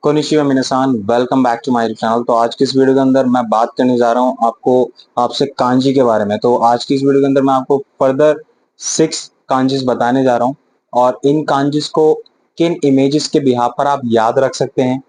कोनिशिवा मिनासान, welcome back to my channel. तो आज की इस वीडियो के अंदर मैं बात करने जा रहा हूँ आपसे कांजी के बारे में। तो आज की इस वीडियो के अंदर मैं आपको फर्दर 6 कांजीस बताने जा रहा हूँ और इन कांजीस को किन इमेजेस के बिहाफ पर आप याद रख सकते हैं,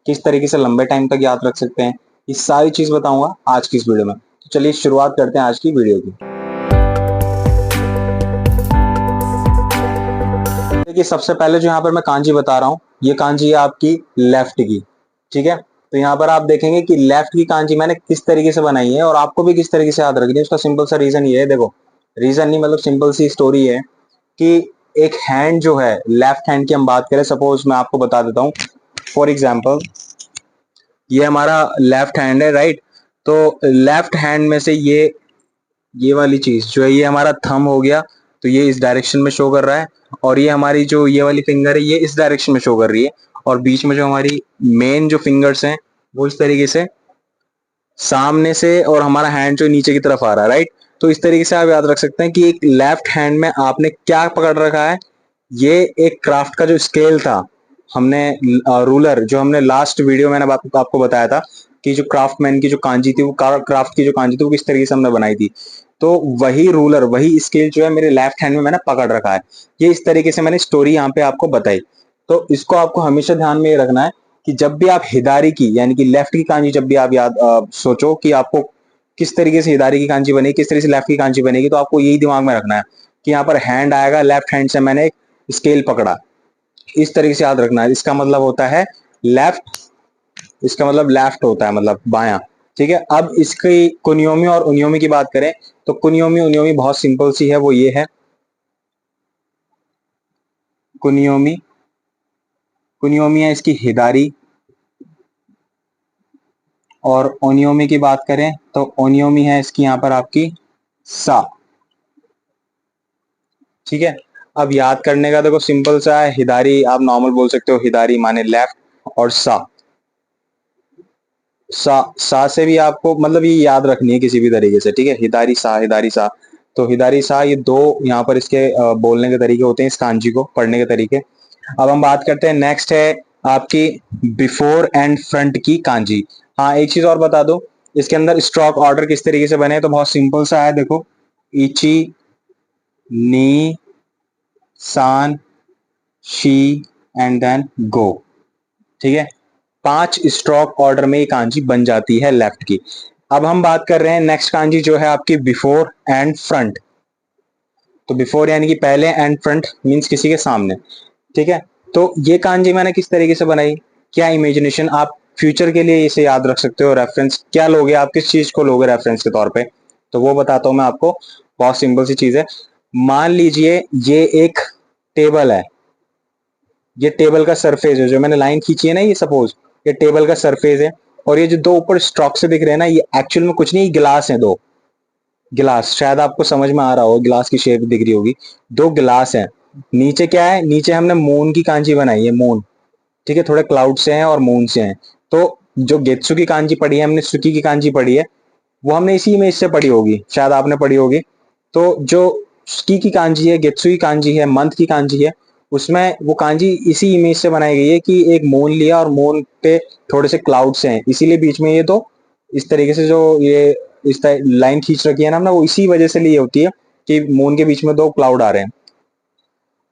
किस तरीके से लंबे टाइम तक याद रख सकते हैं, ये सारी चीज बताऊंगा आज की इस वीडियो में। तो चलिए शुरुआत करते हैं आज की वीडियो की। देखिए, सबसे पहले जो यहाँ पर मैं कांजी बता रहा हूँ, ये कांजी है आपकी लेफ्ट की। ठीक है, तो यहाँ पर आप देखेंगे कि लेफ्ट की कांजी मैंने किस तरीके से बनाई है और आपको भी किस तरीके से याद रखनी है। उसका सिंपल सा रीजन ये है, देखो, रीजन नहीं मतलब सिंपल सी स्टोरी है कि एक हैंड जो है, लेफ्ट हैंड की हम बात करें, सपोज मैं आपको बता देता हूँ। फॉर एग्जाम्पल, ये हमारा लेफ्ट हैंड है, राइट। तो लेफ्ट हैंड में से ये वाली चीज जो है, ये हमारा थंब हो गया, तो ये इस डायरेक्शन में शो कर रहा है। और ये हमारी जो ये वाली फिंगर है, ये इस डायरेक्शन में शो कर रही है। और बीच में जो हमारी मेन जो फिंगर्स हैं, वो इस तरीके से सामने से, और हमारा हैंड जो नीचे की तरफ आ रहा है, राइट। तो इस तरीके से आप याद रख सकते हैं कि एक लेफ्ट हैंड में आपने क्या पकड़ रखा है। ये एक क्राफ्ट का जो स्केल था, हमने रूलर, जो हमने लास्ट वीडियो मैंने आपको बताया था कि जो क्राफ्टमैन की जो कांजी थी, वो क्राफ्ट की जो कांजी थी वो किस तरीके से हमने बनाई थी। तो वही रूलर, वही स्केल जो है मेरे लेफ्ट हैंड में मैंने पकड़ रखा है। ये इस तरीके से मैंने स्टोरी यहाँ पे आपको बताई। तो इसको आपको हमेशा ध्यान में रखना है कि जब भी आप हिदारी की यानी कि लेफ्ट की कांजी जब भी आप सोचो कि आपको किस तरीके से हिदारी की कांजी बनेगी, किस तरीके से लेफ्ट की कांजी बनेगी, तो आपको यही दिमाग में रखना है कि यहाँ पर हैंड आएगा, लेफ्ट हैंड से मैंने एक स्केल पकड़ा। इस तरीके से याद रखना है। इसका मतलब होता है लेफ्ट, इसका मतलब लेफ्ट होता है मतलब बायां। ठीक है, अब इसकी कुनियोमी और उनियोमी की बात करें तो कुनियोमी उनियोमी बहुत सिंपल सी है, वो ये है कुनियोमी। कुनियोमी है इसकी हिदारी। और ओनियोमी की बात करें तो ओनियोमी है इसकी यहाँ पर आपकी सा। ठीक है, अब याद करने का देखो सिंपल सा है। हिदारी आप नॉर्मल बोल सकते हो, हिदारी माने लेफ्ट, और सा सा सा से भी आपको मतलब ये याद रखनी है किसी भी तरीके से। ठीक है, हिदारी सा, हिदारी सा। तो हिदारी सा, ये दो यहाँ पर इसके बोलने के तरीके होते हैं, इस कांजी को पढ़ने के तरीके। अब हम बात करते हैं, नेक्स्ट है आपकी बिफोर एंड फ्रंट की कांजी। हाँ, एक चीज और बता दो, इसके अंदर स्ट्रोक ऑर्डर किस तरीके से बने, तो बहुत सिंपल सा है। देखो, इची, नी, सान, शी एंड देन गो। ठीक है, 5 स्ट्रोक ऑर्डर में ये कांजी बन जाती है लेफ्ट की। अब हम बात कर रहे हैं नेक्स्ट कांजी जो है आपकी बिफोर एंड फ्रंट। तो बिफोर यानी कि पहले, एंड फ्रंट मींस किसी के सामने। ठीक है, तो ये कांजी मैंने किस तरीके से बनाई, क्या इमेजिनेशन आप फ्यूचर के लिए इसे याद रख सकते हो। रेफरेंस क्या लोगे आप, किस चीज को लोगे रेफरेंस के तौर पे, तो वो बताता हूं मैं आपको। बहुत सिंपल सी चीज है। मान लीजिए ये एक टेबल है, ये टेबल का सरफेस है, जो मैंने लाइन खींची है ना, ये सपोज ये टेबल का सरफेस है। और ये जो दो ऊपर स्ट्रोक से दिख रहे हैं ना, ये एक्चुअल में कुछ नहीं, गिलास है, दो गिलास। शायद आपको समझ में आ रहा हो, गिलास की शेप दिख रही होगी, दो गिलास हैं। नीचे क्या है, नीचे हमने मून की कांजी बनाई है, मून। ठीक है, थोड़े क्लाउड से हैं और मून से हैं। तो जो गेत्सु की कांजी पढ़ी है हमने, सुकी की कांजी पढ़ी है, वो हमने इसी इमेज से पढ़ी होगी, शायद आपने पढ़ी होगी। तो जो स्की की कांजी है, गेत्सु की कांजी है, मंथ की कांजी है, उसमें वो कांजी इसी इमेज से बनाई गई है कि एक मून लिया और मून पे थोड़े से क्लाउड्स हैं, इसीलिए बीच में ये तो इस तरीके से जो ये इस लाइन खींच रखी है ना हमने, वो इसी वजह से ली होती है कि मून के बीच में दो क्लाउड आ रहे हैं।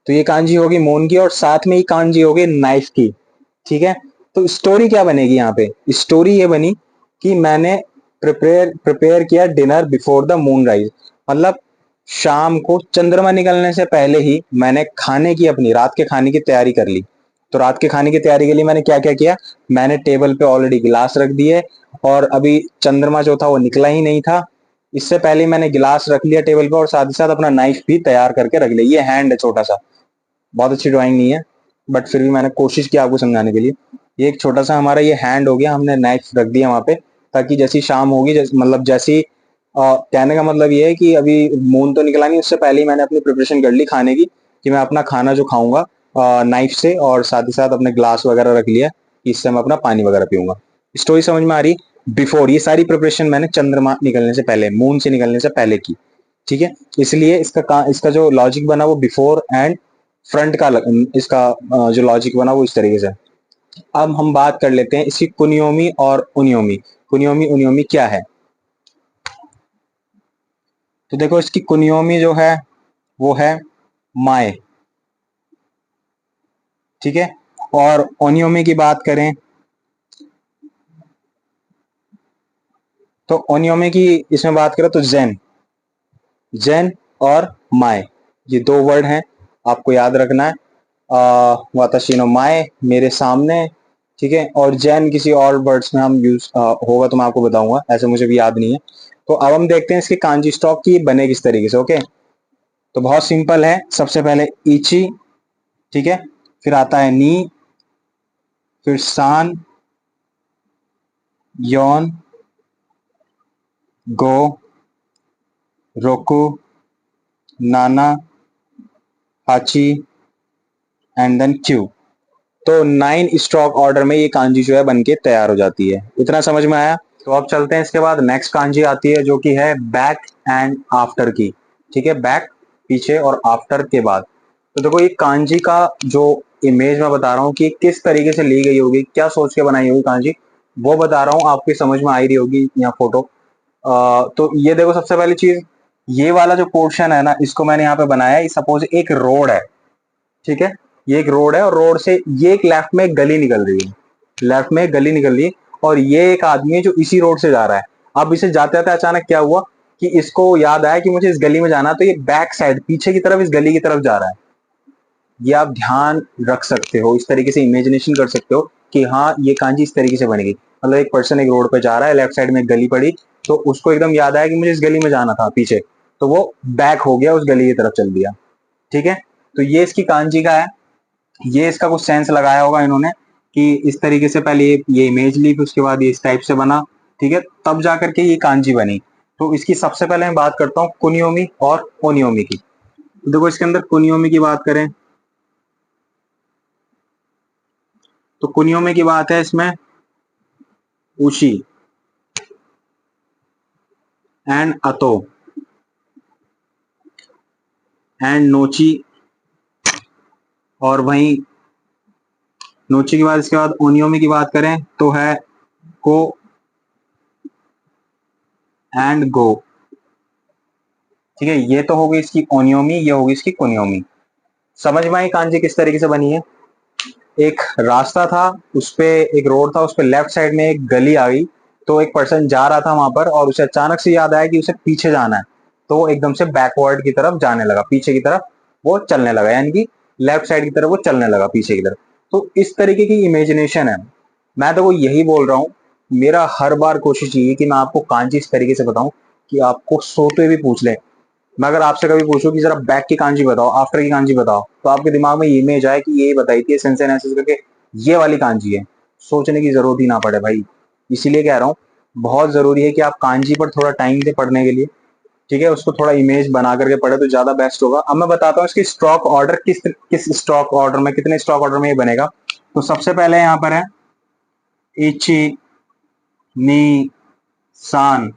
तो ये कांजी होगी मून की, और साथ में ही कांजी होगी नाइफ की। ठीक है, तो स्टोरी क्या बनेगी यहाँ पे, स्टोरी ये बनी कि मैंने प्रिपेयर किया dinner before the moon rise. मतलब शाम को चंद्रमा निकलने से पहले ही मैंने खाने की, अपनी रात के खाने की तैयारी कर ली। तो रात के खाने की तैयारी के लिए मैंने क्या क्या किया, मैंने टेबल पे ऑलरेडी गिलास रख दिए, और अभी चंद्रमा जो था वो निकला ही नहीं था। इससे पहले मैंने गिलास रख लिया टेबल पे, और साथ ही साथ अपना नाइफ भी तैयार करके रख लिया। ये हैंड है छोटा सा, बहुत अच्छी ड्राइंग नहीं है, बट फिर भी मैंने कोशिश की आपको समझाने के लिए। ये एक छोटा सा हमारा ये हैंड हो गया, हमने नाइफ रख दिया वहां पे, ताकि जैसी शाम होगी, मतलब जैसी कहने का मतलब ये है कि अभी मून तो निकला नहीं, उससे पहले ही मैंने अपनी प्रिपरेशन कर ली खाने की, कि मैं अपना खाना जो खाऊंगा नाइफ से, और साथ ही साथ अपने ग्लास वगैरह रख लिया कि इससे मैं अपना पानी वगैरह पीऊंगा। स्टोरी समझ में आ रही। बिफोर, ये सारी प्रिपरेशन मैंने चंद्रमा निकलने से पहले, मून से निकलने से पहले की। ठीक है, इसलिए इसका जो लॉजिक बना वो बिफोर एंड फ्रंट का इसका जो लॉजिक बना वो इस तरीके से। अब हम बात कर लेते हैं इसकी कुनियोमी और उनियोमी। कुनियोमी उनियोमी क्या है? तो देखो इसकी कुनियोमी जो है वो है माए, ठीक है। और ओनियोमी की बात करें तो ओनियोमी की इसमें बात करें तो जेन, जेन और माए, ये दो वर्ड हैं, आपको याद रखना है। वाताशी नो माए, मेरे सामने, ठीक है। और जैन किसी और वर्ड्स में हम यूज होगा तो मैं आपको बताऊंगा, ऐसे मुझे भी याद नहीं है। तो अब हम देखते हैं इसके कांजी स्टॉक की बने किस तरीके से। ओके, तो बहुत सिंपल है। सबसे पहले इची, ठीक है, फिर आता है नी, फिर सान, योन, गो, रोकू, नाना, हाची एंड देन क्यू। तो 9 स्ट्रोक ऑर्डर में ये कांजी जो है बन के तैयार हो जाती है। इतना समझ में आया? तो अब चलते हैं इसके बाद नेक्स्ट कांजी आती है जो कि है बैक एंड आफ्टर की, ठीक है। बैक पीछे और आफ्टर के बाद। तो देखो ये कांजी का जो इमेज मैं बता रहा हूँ कि किस तरीके से ली गई होगी, क्या सोच के बनाई होगी कांजी, वो बता रहा हूँ, आपकी समझ में आ ही रही होगी यहाँ फोटो। तो ये देखो सबसे पहली चीज, ये वाला जो पोर्शन है ना, इसको मैंने यहाँ पे बनाया है। सपोज एक रोड है, ठीक है, ये एक रोड है और रोड से ये एक लेफ्ट में एक गली निकल रही है, लेफ्ट में एक गली निकल रही है, और ये एक आदमी है जो इसी रोड से जा रहा है। अब इसे जाते जाते अचानक क्या हुआ कि इसको याद आया कि मुझे इस गली में जाना है, तो ये बैक साइड पीछे की तरफ इस गली की तरफ जा रहा है। ये आप ध्यान रख सकते हो, इस तरीके से इमेजिनेशन कर सकते हो कि हाँ ये कांजी इस तरीके से बनेगी। मतलब एक पर्सन एक रोड पे जा रहा है, लेफ्ट साइड में एक गली पड़ी, तो उसको एकदम याद आया कि मुझे इस गली में जाना था पीछे, तो वो बैक हो गया, उस गली की तरफ चल दिया, ठीक है। तो ये इसकी कांजी का है। ये इसका कुछ सेंस लगाया होगा इन्होंने कि इस तरीके से पहले ये इमेज ली, फिर उसके बाद ये इस टाइप से बना, ठीक है, तब जाकर के ये कांजी बनी। तो इसकी सबसे पहले मैं बात करता हूँ कुनियोमी और ओनियोमी की। तो देखो इसके अंदर कुनियोमी की बात करें तो कुनियोमी की बात है इसमें उशी एंड अतो एंड नोची, और वहीं नोची के बाद इसके बाद ओनियोमी की बात करें तो है को एंड गो, ठीक है। ये तो होगी इसकी ओनियोमी, ये होगी इसकी कुनियोमी। समझ में आई कांजी किस तरीके से बनी है? एक रास्ता था, उस पे एक रोड था, उस पे लेफ्ट साइड में एक गली आ गई, तो एक पर्सन जा रहा था वहां पर और उसे अचानक से याद आया कि उसे पीछे जाना है, तो वो एकदम से बैकवर्ड की तरफ जाने लगा, पीछे की तरफ वो चलने लगा, यानी कि लेफ्ट साइड की तरफ वो चलने लगा, पीछे की तरफ। तो इस तरीके की इमेजिनेशन है। मैं तो वो यही बोल रहा हूँ, मेरा हर बार कोशिश यही है कि मैं आपको कांची इस तरीके से बताऊं कि आपको सोते भी पूछ ले। मैं अगर आपसे कभी पूछूं कि जरा बैक की कांजी बताओ, आफ्टर की कांजी बताओ, तो आपके दिमाग में ये इमेज आए कि ये बताई थी सेंसेनेसिस करके, ये वाली कांजी है, सोचने की जरूरत ही ना पड़े भाई। इसीलिए कह रहा हूँ, बहुत जरूरी है कि आप कांजी पर थोड़ा टाइम दे पढ़ने के लिए, ठीक है, उसको थोड़ा इमेज बना करके पढ़े तो ज्यादा बेस्ट होगा। अब मैं बताता हूँ इसकी स्टॉक ऑर्डर किस किस स्टॉक ऑर्डर में, कितने स्टॉक ऑर्डर में ये बनेगा। तो सबसे पहले यहाँ पर है इची, नी, सान,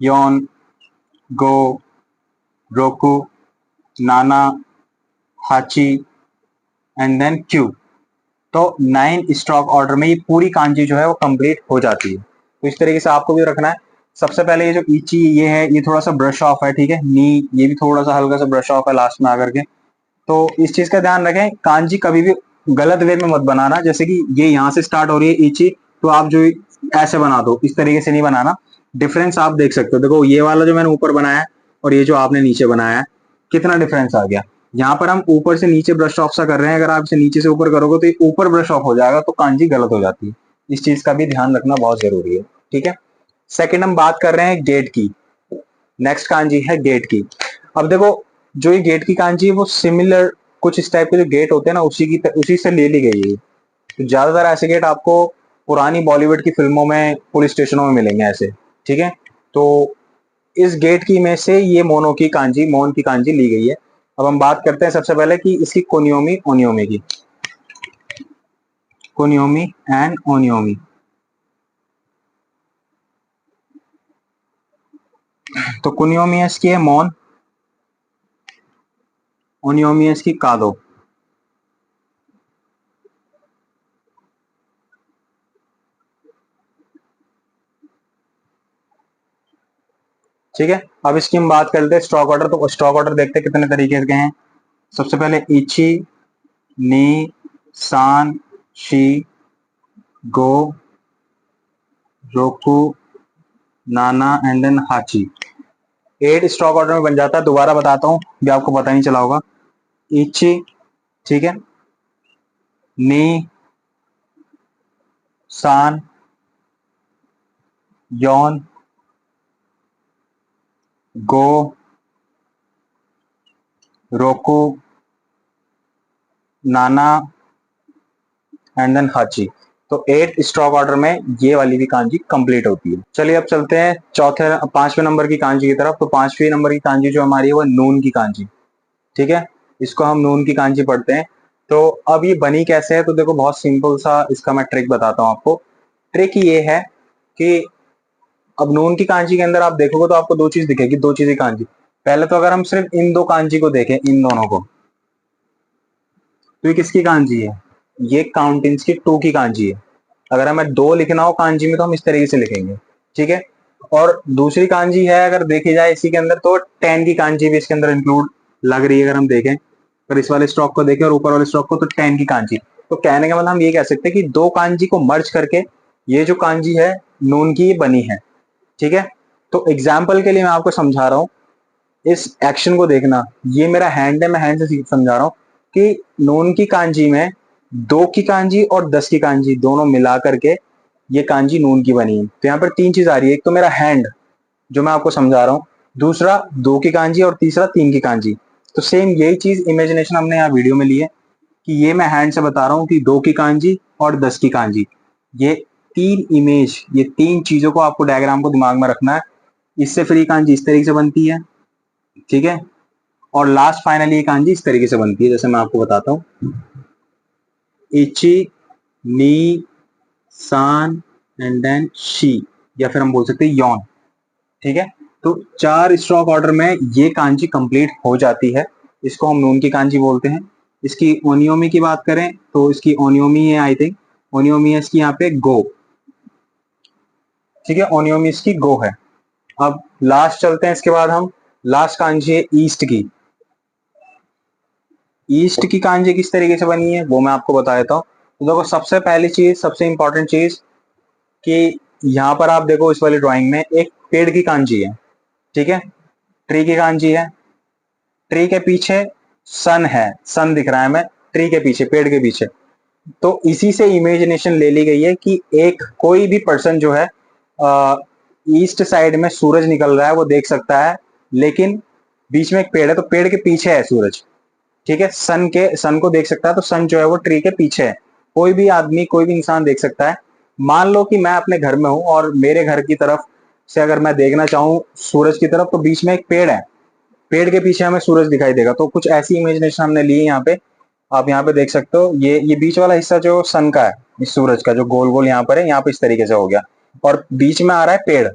योन, गो, रोकू, नाना, हाची एंड देन क्यू। तो 9 स्टॉक ऑर्डर में ये पूरी कांजी जो है वो कंप्लीट हो जाती है। तो इस तरीके से आपको भी रखना है। सबसे पहले ये जो इची ये है, ये थोड़ा सा ब्रश ऑफ है, ठीक है। नी, ये भी थोड़ा सा हल्का सा ब्रश ऑफ है लास्ट में आकर के। तो इस चीज का ध्यान रखें, कांजी कभी भी गलत वे में मत बनाना, जैसे कि ये यहाँ से स्टार्ट हो रही है इची, तो आप जो ऐसे बना दो, इस तरीके से नहीं बनाना। डिफरेंस आप देख सकते हो, देखो ये वाला जो मैंने ऊपर बनाया है और ये जो आपने नीचे बनाया है, कितना डिफरेंस आ गया। यहाँ पर हम ऊपर से नीचे ब्रश ऑफ सा कर रहे हैं, अगर आप इसे नीचे से ऊपर करोगे तो ये ऊपर ब्रश ऑफ हो जाएगा, तो कांजी गलत हो जाती है। इस चीज का भी ध्यान रखना बहुत जरूरी है, ठीक है। सेकंड हम बात कर रहे हैं गेट की। नेक्स्ट कांजी है गेट की। अब देखो जो ये गेट की कांजी है वो सिमिलर, कुछ इस टाइप के जो गेट होते हैं ना, उसी से ले ली गई है। तो ज्यादातर ऐसे गेट आपको पुरानी बॉलीवुड की फिल्मों में, पुलिस स्टेशनों में मिलेंगे ऐसे, ठीक है। तो इस गेट की इमेज से ये मोनो की कांजी, मोन की कांजी ली गई है। अब हम बात करते हैं सबसे पहले कि इसकी कोनियोमी ओनियोमी की। कोनियोमी एंड ओनियोमी। तो कुनियोमी इसकी है मोन, ओनियोमी इसकी कादो। ठीक है, अब इसकी हम बात करते हैं स्ट्रोक ऑर्डर। तो स्ट्रोक ऑर्डर देखते हैं कितने तरीके के हैं। सबसे पहले इची, नी, सान, she, go, Roku, Nana and then हाची। 8 स्ट्रोक ऑर्डर में बन जाता है। दोबारा बताता हूँ, भी आपको पता नहीं चला होगा। इची, ठीक है, नी, सान, यौन, गो, रोकू, नाना एंड देन हाची। तो 8 स्ट्रोक ऑर्डर में ये वाली भी कांजी कंप्लीट होती है। चलिए अब चलते हैं चौथे 5वें नंबर की कांजी की तरफ। तो 5वें नंबर की कांजी जो हमारी है वो नून की कांजी। ठीक है, इसको हम नून की कांजी पढ़ते हैं। तो अब ये बनी कैसे है, तो देखो बहुत सिंपल सा इसका मैं ट्रिक बताता हूँ आपको। ट्रिक ये है कि अब नून की कांजी के अंदर आप देखोगे तो आपको दो चीज दिखेगी, दो चीजें कांजी। पहले तो अगर हम सिर्फ इन दो कांजी को देखें, इन दोनों को, तो ये किसकी कांजी है? ये काउंटिंग्स की 2 की कांजी है। अगर हमें 2 लिखना हो कांजी में तो हम इस तरीके से लिखेंगे। ठीक है, और दूसरी कांजी है अगर देखी जाए इसी के अंदर, तो 10 की कांजी भी इसके अंदर इंक्लूड लग रही है। अगर हम देखें, पर इस वाले स्ट्रोक को देखें और ऊपर वाले स्ट्रोक को, तो 10 की कांजी। तो कहने का मतलब हम ये कह सकते हैं कि दो कांजी को मर्ज करके ये जो कांजी है नून की, ये बनी है। ठीक है, तो एग्जाम्पल के लिए मैं आपको समझा रहा हूं, इस एक्शन को देखना। ये मेरा हैंड है, मैं हैंड से समझा रहा हूं कि नून की कांजी में 2 की कांजी और 10 की कांजी दोनों मिला करके ये कांजी नून की बनी है। तो यहाँ पर 3 चीज आ रही है। एक तो मेरा हैंड जो मैं आपको समझा रहा हूँ, दूसरा 2 की कांजी, और तीसरा 3 की कांजी। तो सेम यही चीज इमेजिनेशन हमने यहाँ वीडियो में ली है कि ये मैं हैंड से बता रहा हूँ कि 2 की कांजी और 10 की कांजी, ये 3 इमेज, ये 3 चीजों को आपको डायग्राम को दिमाग में रखना है। इससे फिर ये कांजी इस तरीके से बनती है। ठीक है, और लास्ट फाइनली ये कांजी इस तरीके से बनती है, जैसे मैं आपको बताता हूँ। इची, नी, सान एंड देन शी, या फिर हम बोल सकते हैं यौन। ठीक है, तो 4 स्ट्रोक ऑर्डर में ये कांजी कंप्लीट हो जाती है। इसको हम नून की कांजी बोलते हैं। इसकी ओनियोमी की बात करें तो इसकी ओनियोमी है, आई थिंक ओनियोमी है इसकी यहाँ पे गो। ठीक है, ओनियोमी इसकी गो है। अब लास्ट चलते हैं, इसके बाद हम लास्ट कांजी है ईस्ट की। ईस्ट की कांजी किस तरीके से बनी है वो मैं आपको बता देता हूँ। तो देखो सबसे पहली चीज, सबसे इंपॉर्टेंट चीज, कि यहाँ पर आप देखो इस वाली ड्राइंग में एक पेड़ की कांजी है। ठीक है, ट्री की कांजी है। ट्री के पीछे सन है, सन दिख रहा है हमें ट्री के पीछे, पेड़ के पीछे। तो इसी से इमेजिनेशन ले ली गई है कि एक कोई भी पर्सन जो है ईस्ट साइड में सूरज निकल रहा है वो देख सकता है, लेकिन बीच में एक पेड़ है तो पेड़ के पीछे है सूरज। ठीक है, सन को देख सकता है, तो सन जो है वो ट्री के पीछे है। कोई भी आदमी, कोई भी इंसान देख सकता है। मान लो कि मैं अपने घर में हूं और मेरे घर की तरफ से अगर मैं देखना चाहूं सूरज की तरफ, तो बीच में एक पेड़ है, पेड़ के पीछे हमें सूरज दिखाई देगा। तो कुछ ऐसी इमेजिनेशन हमने ली है यहाँ पे। आप यहाँ पे देख सकते हो, ये बीच वाला हिस्सा जो सन का है, इस सूरज का जो गोल गोल यहाँ पर है, यहाँ पे इस तरीके से हो गया, और बीच में आ रहा है पेड़।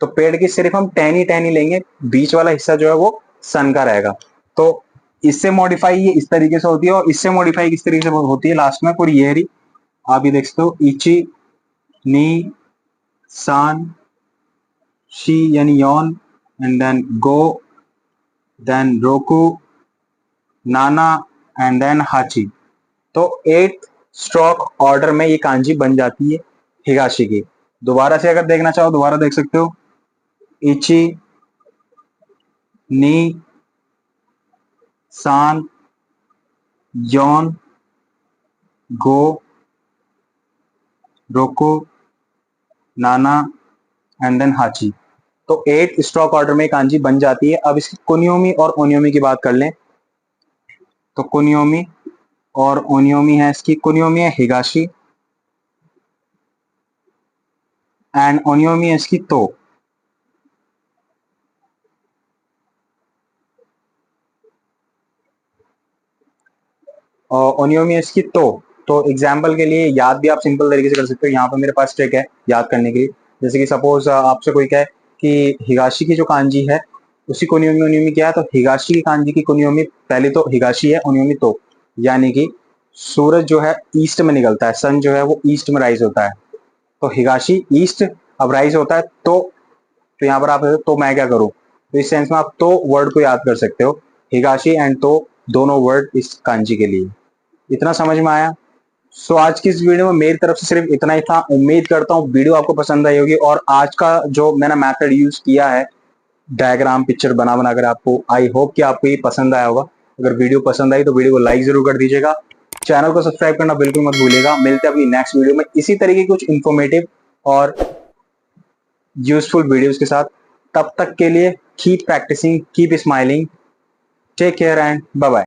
तो पेड़ की सिर्फ हम टहनी लेंगे, बीच वाला हिस्सा जो है वो सन का रहेगा। तो इससे मॉडिफाई ये इस तरीके से होती है, और इससे मॉडिफाई किस तरीके से होती है लास्ट में पूरी ये रही। आप ये देख सकते हो, इची, नी, सान, शी यानी यौन, and then go, then Roku, Nana and then हाची। तो 8 स्ट्रोक ऑर्डर में ये कांजी बन जाती है हिगाशी की। दोबारा से अगर देखना चाहो दोबारा देख सकते हो। इची, नी, सान, यौन, गो, रोको, नाना एंड देन हाची। तो 8 स्ट्रोक ऑर्डर में कांजी बन जाती है। अब इसकी कुनियोमी और ओनियोमी की बात कर लें, तो कुनियोमी और ओनियोमी है इसकी। कुनियोमी है हिगाशी एंड ओनियोमी है इसकी तो। ओनियोमी है इसकी तो एग्जाम्पल के लिए याद भी आप सिंपल तरीके से कर सकते हो। यहाँ पे मेरे पास ट्रिक है याद करने के लिए। जैसे कि सपोज आपसे कोई कहे कि हिगाशी की जो कांजी है उसी कुनियोमी ओनियोमी क्या है, तो हिगाशी की कांजी की कुनियोमी पहले तो हिगाशी है, ओनियोमी तो, यानी कि सूरज जो है ईस्ट में निकलता है, सन जो है वो ईस्ट में राइज होता है। तो हिगाशी ईस्ट अब राइज होता है, तो तो यहाँ पर आप तो मैं क्या करूँ, तो इस सेंस में आप तो वर्ड को याद कर सकते हो, हिगाशी एंड तो दोनों वर्ड इस कांजी के लिए। इतना समझ में आया? सो आज की इस वीडियो में मेरी तरफ से सिर्फ इतना ही था। उम्मीद करता हूँ वीडियो आपको पसंद आई होगी, और आज का जो मैंने मेथड यूज किया है डायग्राम पिक्चर बना बना कर, आपको आई होप कि आपको ये पसंद आया होगा। अगर वीडियो पसंद आई तो वीडियो को लाइक जरूर कर दीजिएगा, चैनल को सब्सक्राइब करना बिल्कुल मत भूलिएगा। मिलते हैं अपनी नेक्स्ट वीडियो में इसी तरीके की कुछ इन्फॉर्मेटिव और यूजफुल वीडियोस के साथ। तब तक के लिए keep practising, keep smiling, take care and bye bye.